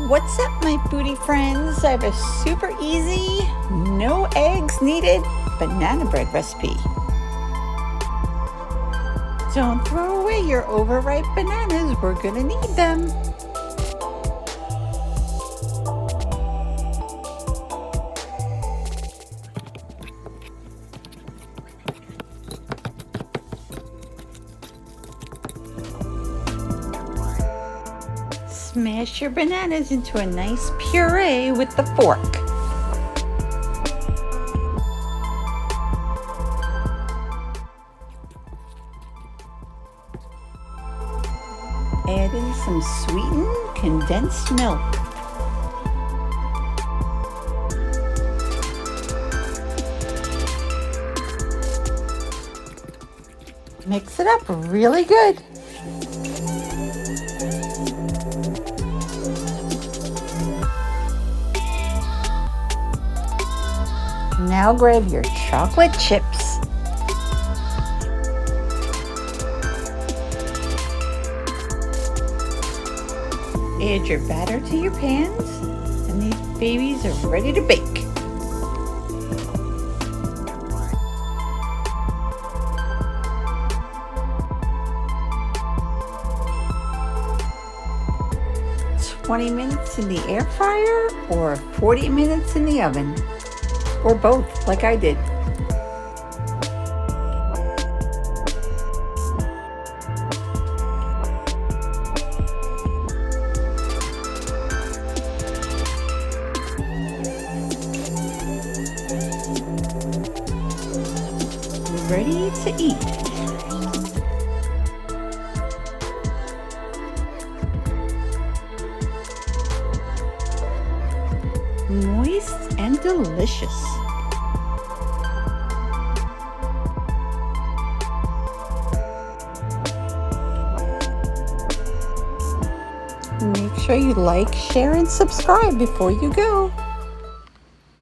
What's up, my foodie friends? I have a super easy, no eggs needed banana bread recipe. Don't throw away your overripe bananas, we're gonna need them. Smash your bananas into a nice puree with the fork. Add in some sweetened condensed milk. Mix it up really good. Now grab your chocolate chips. Add your batter to your pans, and these babies are ready to bake. "20 minutes in the air fryer or 40 minutes in the oven. Or both, like I did. Ready to eat. Moist and delicious. Make sure you like, share, and subscribe before you go.